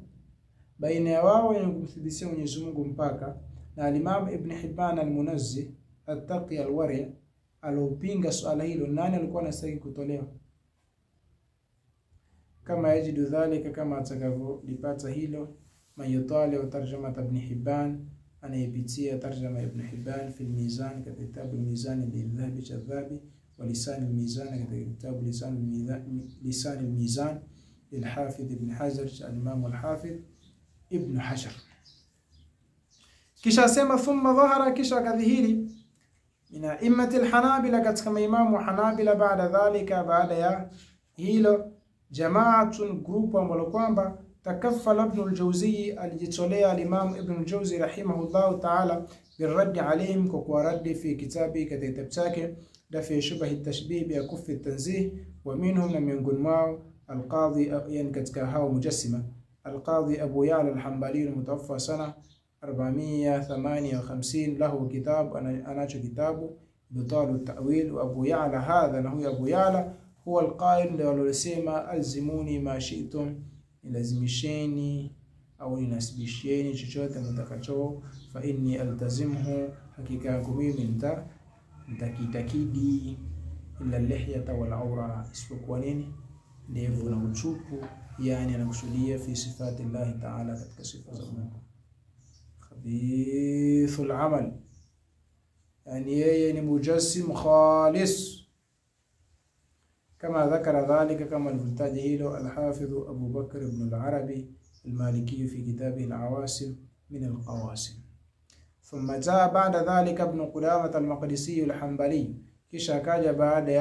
baina ya wao wenye kumthibitishia Mwenyezi Mungu mpaka na al-Imam Ibn Hibban al-Munazzi at-Taqi al-Wari' alopinga swala hilo, nani alikuwa anastahili kutolewa? Kama yajidu dhalika, kama atakavyolipata hilo, mayutali wa tarjama Ibn Hibban, anayepitia tarjama Ibn Hibban fi al-Mizan, katika kitabu al-Mizan bil-Dhahabi al-Dhahabi, ولسان الميزان، كتاب لسان الميزان للحافظ ابن حجر، الإمام الحافظ ابن حجر. kisha sema thumma dhahara, kisha kadhihiri min a'immati al-Hanabila, katika maimamu wa Hanabila, baada dhalika, baada ya hilo, jamaatun, group ambalo kwamba takaffala Ibn al-Jawzi, alijitolea al-Imam Ibn al-Jawzi rahimahullah ta'ala birradd alayhim, kwa kuwaradi fi kitabi, katika kitabu chake دفع شبه التشبيه بكف التنزيه. ومنهم لم ينقل معه القاضي، يعني كتكهاو مجسمة، القاضي أبو يعلى الحنبلي المتوفى سنة 458، له كتاب أنا كتابه بطال التأويل. وأبو يعلى هذا هو أبو يعلى هو القائل للسيما ألزموني ما شئتم، لازمشيني أو يناسبشيني chochote mtakacho, fa inni altazimhu, hakika kumimi nitakitakidi, illa lihyata wal awra, isipokuwa nini? Ndevu na uchupu. Yani anakusudia fi sifati Allah ta'ala, katika sifa za Mungu. Khabithul amal, yani yeye ni mujassim khalis, kama dhakara dhalika, kama alivyotaja hilo al-Hafidh Abu Bakr ibn al-Arabi al-Maliki fi kitabihi al-Awasim min al-Qawasim. ثم جاء بعد ذلك ابن قدامة المقدسي الحنبلي، kisha akaja baada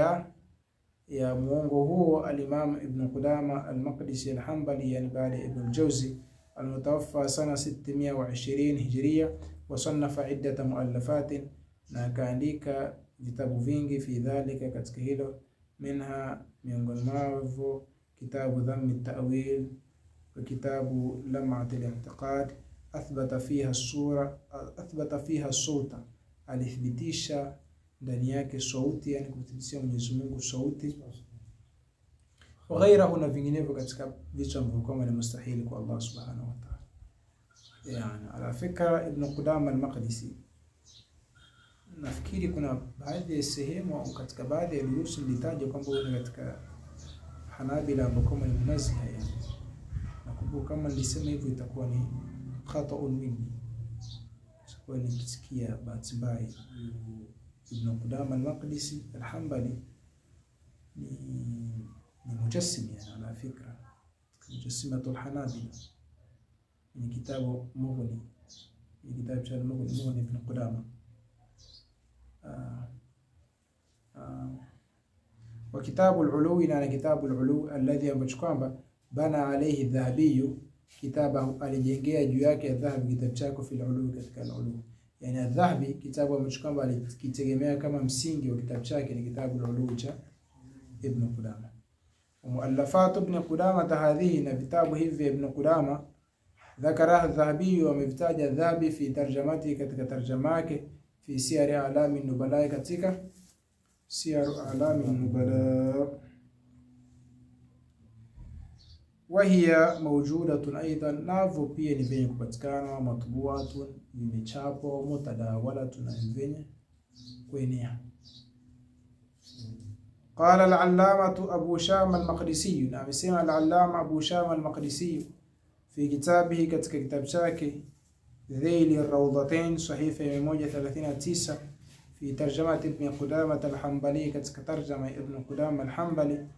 ya muongo huo al-Imam Ibn Qudama al-Maqdisi al-Hanbali, yani baada ya Ibn al-Jawzi al-mutawaffa sana 620 Hijria, wasannafa iddata muallafatin, na akaandika vitabu vingi fi dhalika, katika hilo, minha, miongoni mwao kitabu Dhamm at-Ta'wil wa kitabu Lam'at al-I'tiqad, أثبت فيها الصوت، alithibitisha ndani yake sauti, yani kumthibitishia Mwenyezi Mungu sauti, wa ghairahu, na vinginevyo katika vitu ambavyo kama ni mustahili kwa Allah subhanahu wa ta'ala. Yani ala fikra Ibn Qudama al-Maqdisi nafikiri kuna baadhi ya sehemu au katika baadhi ya durusu nilitaja kwamba wewe katika Hanabila ambao kama ni munazziha yani. Nakumbuka kama nilisema hivyo itakuwa ni khata'un minni. Kwa nikisikia bahati mbaya Ibn Qudama al-Maqdisi al-Hanbali ni mujassim yani ala fikra. Mujassimatul Hanabila. Ni kitabu Mughni. Ni kitabu cha Mughni Ibn Qudama. وكتاب العلو يعني كتاب العلو الذي ambacho bana alayhi dhahabiyu kitabahu alijengea juu yake dhahabu kitabu chako fi al-ulu katika al-ulu yani adhahabi kitabu ambacho alikitegemea kama msingi wa kitabu chake ni kitabu al-ulu cha Ibn Qudama. Muallafat Ibn Qudama hadhihi na vitabu hivi Ibn Qudama ذكرها الذهبي ومفتاج الذهبي في ترجمته katika tarjama yake في سير أعلام النبلاء katika سير أعلام النبلاء وهي موجودة أيضا نافو pia ni venye kupatikana matbuatun imechapo mutadawalatun venye kuenea. قال العلامة أبو شام المقدسي amesema العلامة أبو شام المقدسي في كتابه katika kitabu chake ذيل الروضتين صحيفة 139 في ترجمة ابن قدامة الحنبلي katika ترجمة ابن قدامة الحنبلي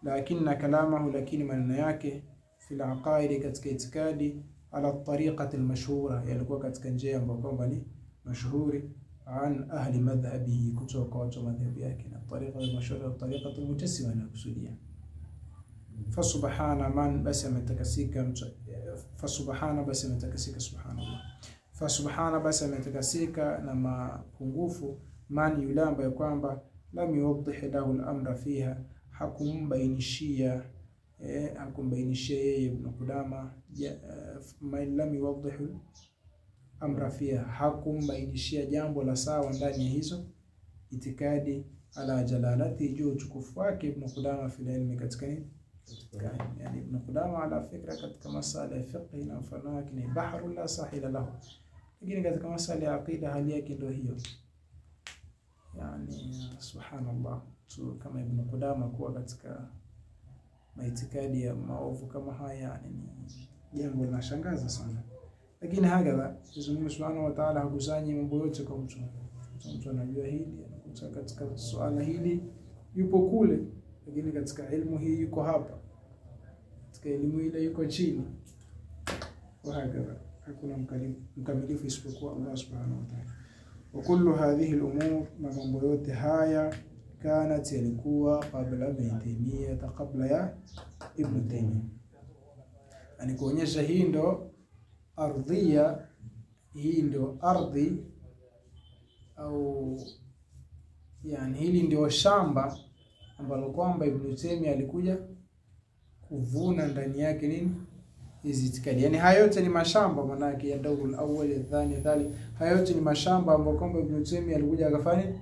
لكن كلامه لكن من yake في العقائد katika itikadi على الطريقة المشهورة yalikuwa katika njia ambayo kwamba ni mashuhuri عن أهل مذهبه kutoka watu madhhabi yake na طريقة المشهورة الطريقة المجسمة nakusudia. فسبحان من بس متكسيك فسبحان بس متكسيك سبحان الله فسبحان بس ametakasika na mapungufu man yule ambaye kwamba lam yuwaddih lahu al-amra fiha hakumbainishia yeye Ibn Qudama man lam yuwaddih amra fiha hakumbainishia jambo la sawa ndani ya hizo itikadi ala jalalati juu utukufu wake Ibn Qudama fi ilmi katika nini yani Ibn Qudama ala fikra katika masala ya fiqh na mfano wake ni bahru la sahila lahu. Lakini katika masala ya aqida hali yake ndio hiyo. Yani subhanallah tu kama Ibn Qudama kuwa katika maitikadi ya maovu kama haya yani ni jambo linashangaza sana. Lakini hakika Mungu Subhanahu wa Ta'ala hakusanyi mambo yote kwa mtu. Mtu anajua hili, anakuta katika swala hili yupo kule, lakini katika elimu hii yuko hapa. Katika elimu ile yuko chini. Wa hakika hakuna mkamilifu isipokuwa Allah Subhanahu wa Ta'ala. Wa kullu hadhihi al-umur mambo yote haya kanat yalikuwa qabla Ibn Taymiyyah qabla ya Ibn Taymiyyah. Ani kuonyesha hii ndo ardhia, hii ndo ardhi au yani hili ndio shamba ambalo kwamba Ibn Taymiyyah alikuja kuvuna ndani yake nini hizi itikadi. Yani haya yote ni mashamba maana yake ya daurul awwal athani dhali. Haya yote ni mashamba ambapo kwamba Ibn Taymiyyah alikuja akafanya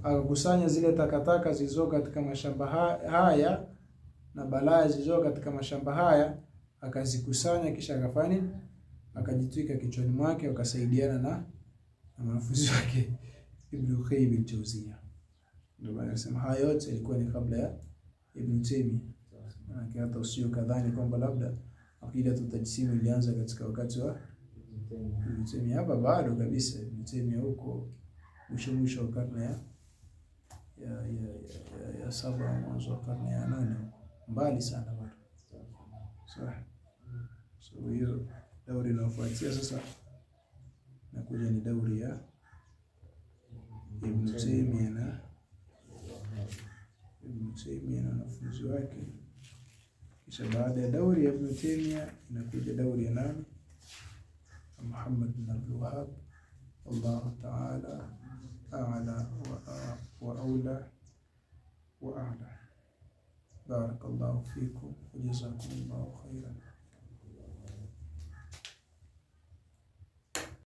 akakusanya zile takataka zilizo katika mashamba haya na balaa zilizo katika mashamba haya akazikusanya kisha akafanya akajitwika kichwani mwake wakasaidiana na wanafunzi wake Ibn Qayyim al-Jawziyya. Ndio maana nasema haya yote ilikuwa ni kabla ya Ibn Taymiyyah. Na hata usio kadhani kwamba labda aqida tutajisimu ilianza katika wakati wa Ibn Taymiyyah. Hapa bado kabisa Ibn Taymiyyah huko mwisho wa karne ya 7 mwanzo wa karne ya 8 mbali sana bado. Sawa. So hiyo dauri inayofuatia sasa nakuja ni dauri ya Ibn Taymiyyah na wanafunzi wake. Kisha baada ya dauri ya Ibn Taymiyyah inakuja dauri ya nani? Muhammad bin Abdul Wahhab. Allah Ta'ala a'la wa awla wa a'la. Barakallahu fikum wa jazakumullahu khairan.